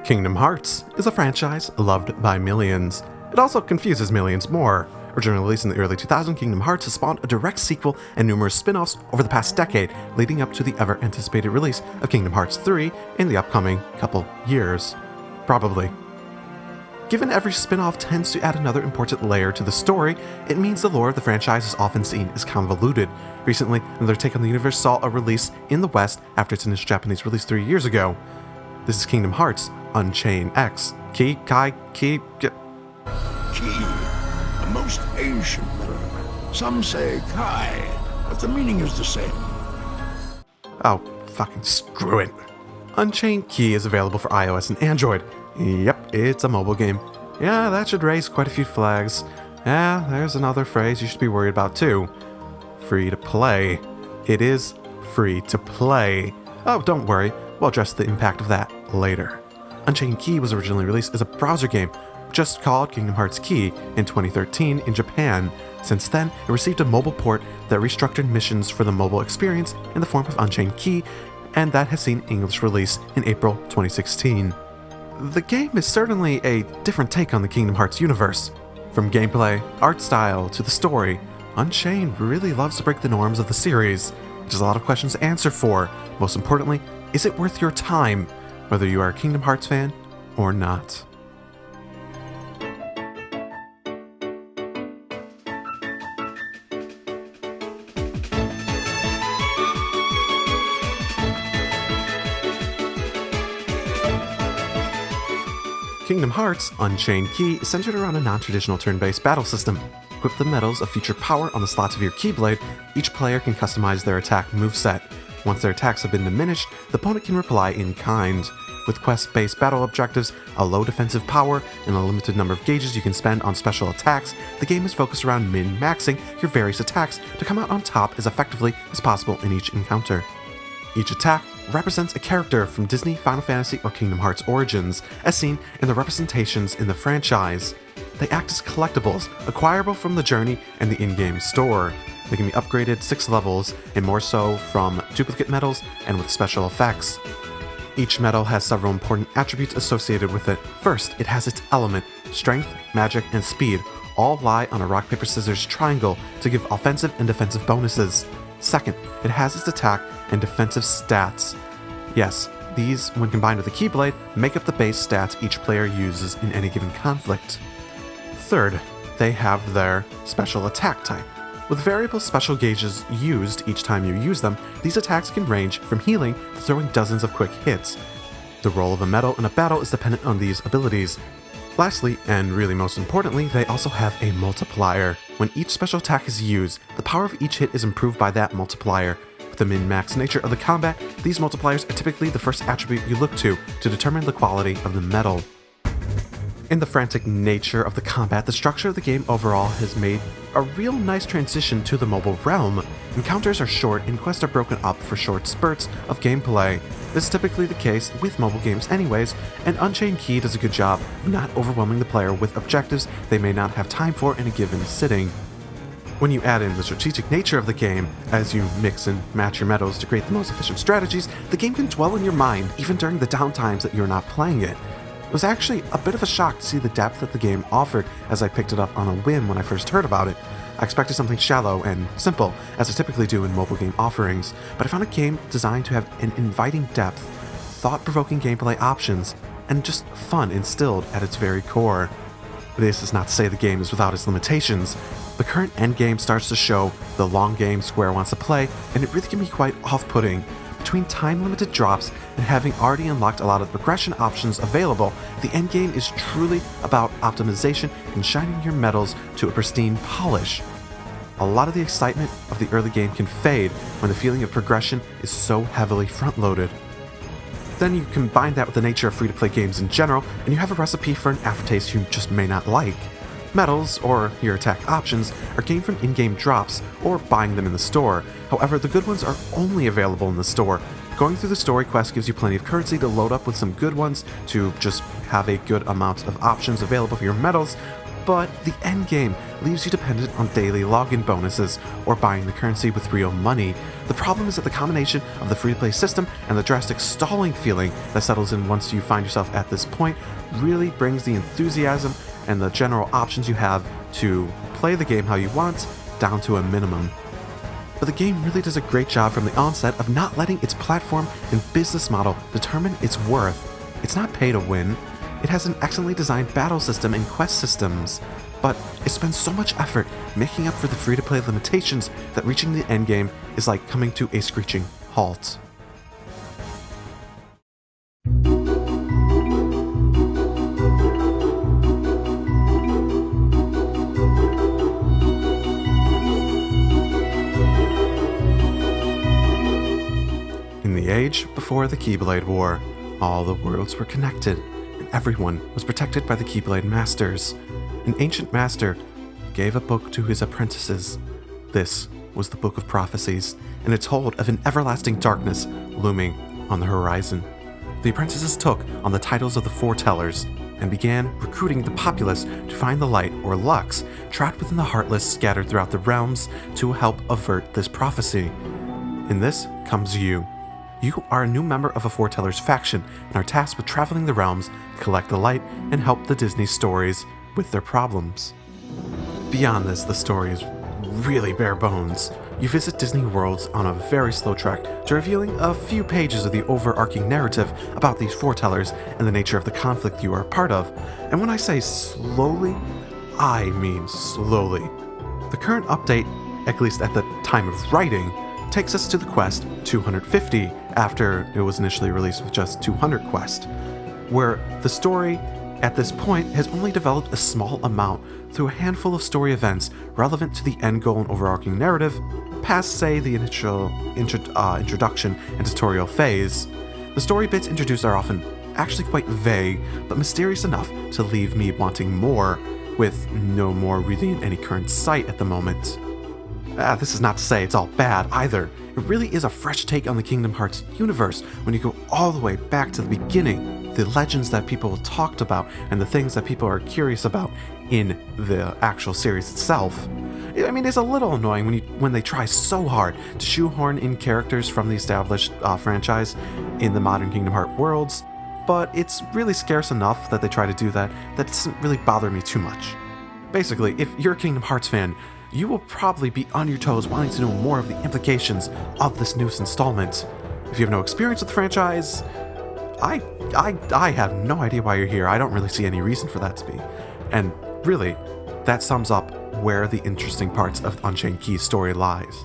Kingdom Hearts is a franchise loved by millions. It also confuses millions more. Originally released in the early 2000s, Kingdom Hearts has spawned a direct sequel and numerous spin-offs over the past decade, leading up to the ever-anticipated release of Kingdom Hearts 3 in the upcoming couple years. Probably. Given every spin-off tends to add another important layer to the story, it means the lore of the franchise is often seen as convoluted. Recently, another take on the universe saw a release in the West after its initial Japanese release 3 years ago. This is Kingdom Hearts Unchained X. Key, Key, a most ancient mirror. Some say Kai, but the meaning is the same. Oh, fucking screw it. Unchained Key is available for iOS and Android. Yep, it's a mobile game. Yeah, that should raise quite a few flags. Yeah, there's another phrase you should be worried about too. Free to play. It is free to play. Oh, don't worry, we'll address the impact of that later. Unchained Key was originally released as a browser game, just called Kingdom Hearts Key, in 2013 in Japan. Since then, it received a mobile port that restructured missions for the mobile experience in the form of Unchained Key, and that has seen English release in April 2016. The game is certainly a different take on the Kingdom Hearts universe. From gameplay, art style, to the story, Unchained really loves to break the norms of the series. There's a lot of questions to answer for. Most importantly, is it worth your time, whether you are a Kingdom Hearts fan or not? Kingdom Hearts Unchained Key is centered around a non-traditional turn-based battle system. Equip the medals of featured power on the slots of your Keyblade. Each player can customize their attack moveset. Once their attacks have been diminished, the opponent can reply in kind. With quest-based battle objectives, a low defensive power, and a limited number of gauges you can spend on special attacks, the game is focused around min-maxing your various attacks to come out on top as effectively as possible in each encounter. Each attack represents a character from Disney, Final Fantasy, or Kingdom Hearts Origins, as seen in the representations in the franchise. They act as collectibles, acquirable from the journey and the in-game store. They can be upgraded 6 levels, and more so from duplicate medals and with special effects. Each medal has several important attributes associated with it. First, it has its element. Strength, magic, and speed all lie on a rock, paper, scissors triangle to give offensive and defensive bonuses. Second, it has its attack and defensive stats. Yes, these, when combined with the Keyblade, make up the base stats each player uses in any given conflict. Third, they have their special attack type. With variable special gauges used each time you use them, these attacks can range from healing to throwing dozens of quick hits. The role of a medal in a battle is dependent on these abilities. Lastly, and really most importantly, they also have a multiplier. When each special attack is used, the power of each hit is improved by that multiplier. With the min-max nature of the combat, these multipliers are typically the first attribute you look to determine the quality of the medal. In the frantic nature of the combat, the structure of the game overall has made a real nice transition to the mobile realm. Encounters are short and quests are broken up for short spurts of gameplay. This is typically the case with mobile games anyways, and Unchained Key does a good job of not overwhelming the player with objectives they may not have time for in a given sitting. When you add in the strategic nature of the game, as you mix and match your medals to create the most efficient strategies, the game can dwell in your mind even during the downtimes that you're not playing it. It was actually a bit of a shock to see the depth that the game offered as I picked it up on a whim when I first heard about it. I expected something shallow and simple, as I typically do in mobile game offerings, but I found a game designed to have an inviting depth, thought-provoking gameplay options, and just fun instilled at its very core. This is not to say the game is without its limitations. The current endgame starts to show the long game Square wants to play, and it really can be quite off-putting. Between time-limited drops and having already unlocked a lot of progression options available, the endgame is truly about optimization and shining your medals to a pristine polish. A lot of the excitement of the early game can fade when the feeling of progression is so heavily front-loaded. Then you combine that with the nature of free-to-play games in general, and you have a recipe for an aftertaste you just may not like. Medals, or your attack options, are gained from in-game drops or buying them in the store. However, the good ones are only available in the store. Going through the story quest gives you plenty of currency to load up with some good ones to just have a good amount of options available for your medals, but the endgame leaves you dependent on daily login bonuses or buying the currency with real money. The problem is that the combination of the free-to-play system and the drastic stalling feeling that settles in once you find yourself at this point really brings the enthusiasm and the general options you have to play the game how you want down to a minimum. But the game really does a great job from the onset of not letting its platform and business model determine its worth. It's not pay to win. It has an excellently designed battle system and quest systems, but it spends so much effort making up for the free-to-play limitations that reaching the endgame is like coming to a screeching halt. In the age before the Keyblade War, all the worlds were connected, and everyone was protected by the Keyblade Masters. An ancient master gave a book to his apprentices. This was the Book of Prophecies, and it told of an everlasting darkness looming on the horizon. The apprentices took on the titles of the foretellers and began recruiting the populace to find the light, or Lux, trapped within the Heartless scattered throughout the realms to help avert this prophecy. In this comes you. You are a new member of a foreteller's faction and are tasked with traveling the realms to collect the light and help the Disney stories with their problems. Beyond this, the story is really bare bones. You visit Disney worlds on a very slow track to revealing a few pages of the overarching narrative about these foretellers and the nature of the conflict you are a part of. And when I say slowly, I mean slowly. The current update, at least at the time of writing, takes us to the quest 250 after it was initially released with just 200 quests, where the story at this point has only developed a small amount through a handful of story events relevant to the end goal and overarching narrative, past, say, the initial introduction and tutorial phase. The story bits introduced are often actually quite vague, but mysterious enough to leave me wanting more, with no more really in any current sight at the moment. This is not to say it's all bad either. It really is a fresh take on the Kingdom Hearts universe when you go all the way back to the beginning, the legends that people talked about and the things that people are curious about in the actual series itself. I mean, it's a little annoying when they try so hard to shoehorn in characters from the established franchise in the modern Kingdom Hearts worlds, but it's really scarce enough that they try to do that it doesn't really bother me too much. Basically, if you're a Kingdom Hearts fan, you will probably be on your toes wanting to know more of the implications of this newest installment. If you have no experience with the franchise, I have no idea why you're here. I don't really see any reason for that to be. And really, that sums up where the interesting parts of Unchained Key's story lies.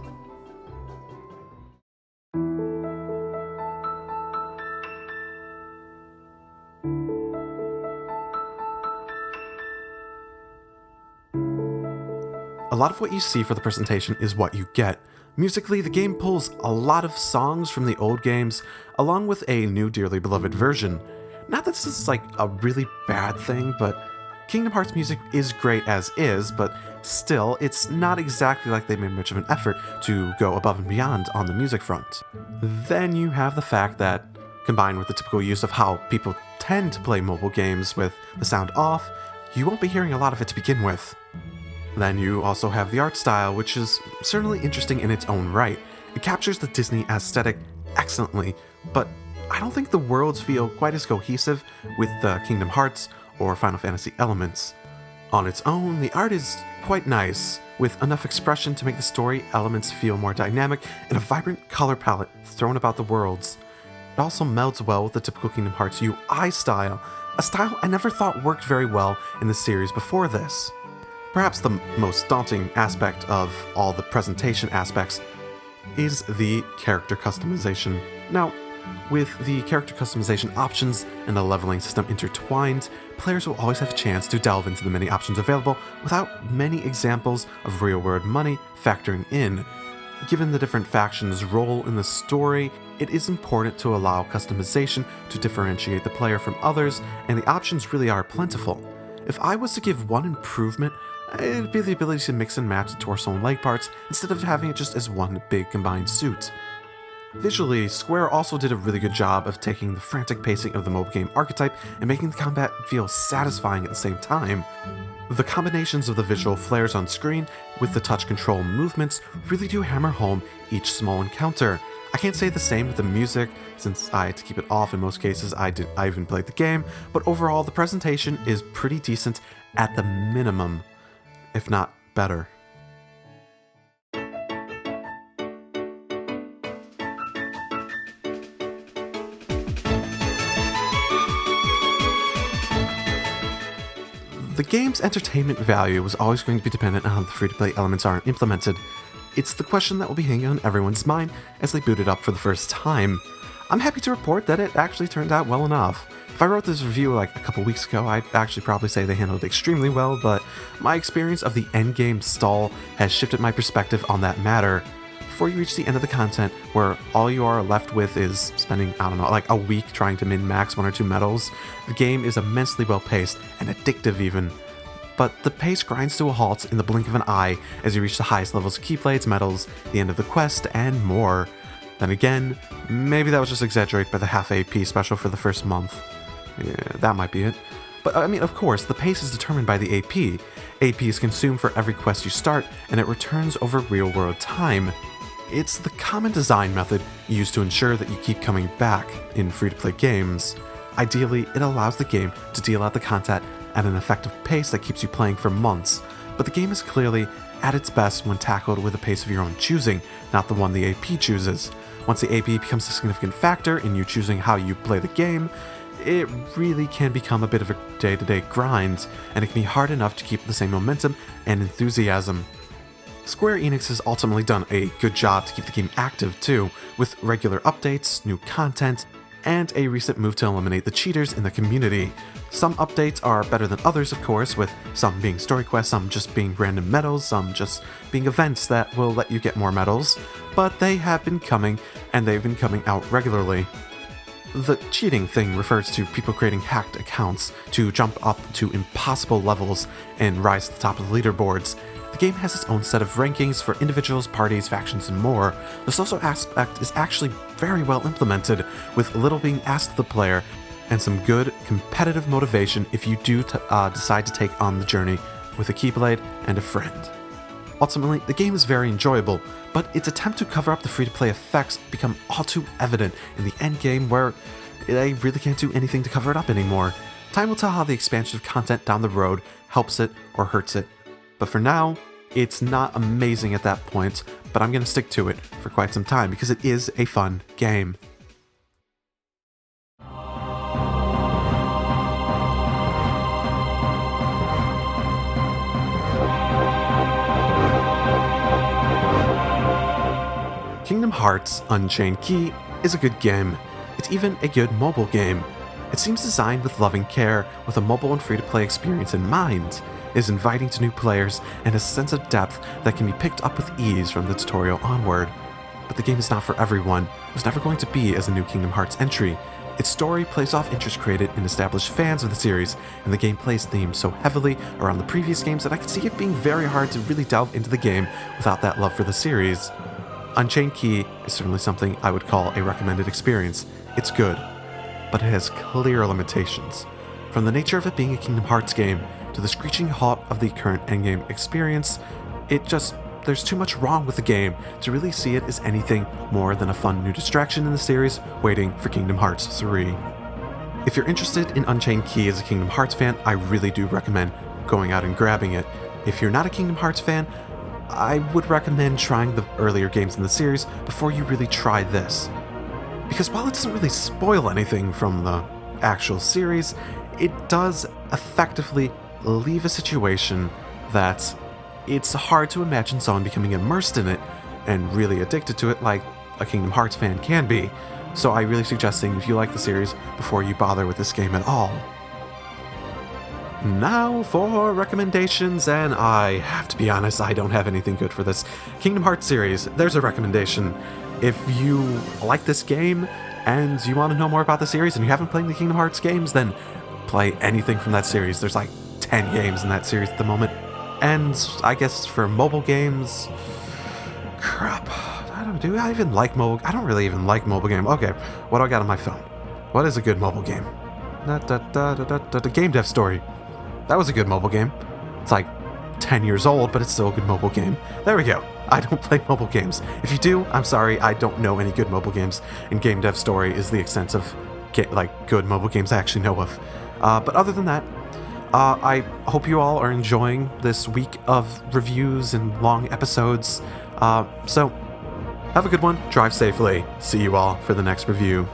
A lot of what you see for the presentation is what you get. Musically, the game pulls a lot of songs from the old games, along with a new dearly beloved version. Not that this is like a really bad thing, but Kingdom Hearts music is great as is, but still, it's not exactly like they made much of an effort to go above and beyond on the music front. Then you have the fact that, combined with the typical use of how people tend to play mobile games with the sound off, you won't be hearing a lot of it to begin with. Then you also have the art style, which is certainly interesting in its own right. It captures the Disney aesthetic excellently, but I don't think the worlds feel quite as cohesive with the Kingdom Hearts or Final Fantasy elements. On its own, the art is quite nice, with enough expression to make the story elements feel more dynamic and a vibrant color palette thrown about the worlds. It also melds well with the typical Kingdom Hearts UI style, a style I never thought worked very well in the series before this. Perhaps the most daunting aspect of all the presentation aspects is the character customization. Now, with the character customization options and the leveling system intertwined, players will always have a chance to delve into the many options available without many examples of real-world money factoring in. Given the different factions' role in the story, it is important to allow customization to differentiate the player from others, and the options really are plentiful. If I was to give one improvement, it'd be the ability to mix and match the torso and leg parts instead of having it just as one big combined suit. Visually, Square also did a really good job of taking the frantic pacing of the mobile game archetype and making the combat feel satisfying at the same time. The combinations of the visual flares on screen with the touch control movements really do hammer home each small encounter. I can't say the same with the music, since I had to keep it off in most cases. I even played the game, but overall the presentation is pretty decent at the minimum, if not better. The game's entertainment value was always going to be dependent on how the free-to-play elements are implemented. It's the question that will be hanging on everyone's mind as they boot it up for the first time. I'm happy to report that it actually turned out well enough. If I wrote this review like a couple weeks ago, I'd actually probably say they handled it extremely well, but my experience of the endgame stall has shifted my perspective on that matter. Before you reach the end of the content, where all you are left with is spending, I don't know, like a week trying to min-max 1 or 2 medals, the game is immensely well-paced and addictive even. But the pace grinds to a halt in the blink of an eye as you reach the highest levels of Keyblades, medals, the end of the quest, and more. Then again, maybe that was just exaggerated by the half AP special for the first month. Yeah, that might be it. But I mean, of course, the pace is determined by the AP. AP is consumed for every quest you start, and it returns over real-world time. It's the common design method used to ensure that you keep coming back in free-to-play games. Ideally, it allows the game to deal out the content at an effective pace that keeps you playing for months, but the game is clearly at its best when tackled with a pace of your own choosing, not the one the AP chooses. Once the AP becomes a significant factor in you choosing how you play the game, it really can become a bit of a day-to-day grind, and it can be hard enough to keep the same momentum and enthusiasm. Square Enix has ultimately done a good job to keep the game active too, with regular updates, new content, and a recent move to eliminate the cheaters in the community. Some updates are better than others, of course, with some being story quests, some just being random medals, some just being events that will let you get more medals, but they have been coming, and they've been coming out regularly. The cheating thing refers to people creating hacked accounts to jump up to impossible levels and rise to the top of the leaderboards. The game has its own set of rankings for individuals, parties, factions, and more. The social aspect is actually very well implemented, with little being asked of the player, and some good competitive motivation if you do decide to take on the journey with a Keyblade and a friend. Ultimately, the game is very enjoyable, but its attempt to cover up the free-to-play effects become all too evident in the endgame where they really can't do anything to cover it up anymore. Time will tell how the expansion of content down the road helps it or hurts it. But for now, it's not amazing at that point, but I'm going to stick to it for quite some time because it is a fun game. Kingdom Hearts Unchained Key is a good game. It's even a good mobile game. It seems designed with loving care, with a mobile and free-to-play experience in mind. It is inviting to new players and has a sense of depth that can be picked up with ease from the tutorial onward. But the game is not for everyone. It was never going to be as a new Kingdom Hearts entry. Its story plays off interest created in established fans of the series, and the gameplay's themed so heavily around the previous games that I could see it being very hard to really delve into the game without that love for the series. Unchained Key is certainly something I would call a recommended experience. It's good, but it has clear limitations. From the nature of it being a Kingdom Hearts game to the screeching halt of the current endgame experience, there's too much wrong with the game to really see it as anything more than a fun new distraction in the series waiting for Kingdom Hearts 3. If you're interested in Unchained Key as a Kingdom Hearts fan, I really do recommend going out and grabbing it. If you're not a Kingdom Hearts fan, I would recommend trying the earlier games in the series before you really try this. Because while it doesn't really spoil anything from the actual series, it does effectively leave a situation that it's hard to imagine someone becoming immersed in it and really addicted to it like a Kingdom Hearts fan can be. So I really suggest seeing if you like the series before you bother with this game at all. Now for recommendations, and I have to be honest, I don't have anything good for this. Kingdom Hearts series, there's a recommendation. If you like this game and you want to know more about the series and you haven't played the Kingdom Hearts games, then play anything from that series. There's like 10 games in that series at the moment. And I guess for mobile games, crap, I don't really even like mobile games. Okay, what do I got on my phone? What is a good mobile game? Game Dev Story. That was a good mobile game. It's like 10 years old, but it's still a good mobile game. There we go. I don't play mobile games. If you do, I'm sorry, I don't know any good mobile games, and Game Dev Story is the extent of good mobile games I actually know of. But other than that, I hope you all are enjoying this week of reviews and long episodes. So, have a good one, drive safely. See you all for the next review.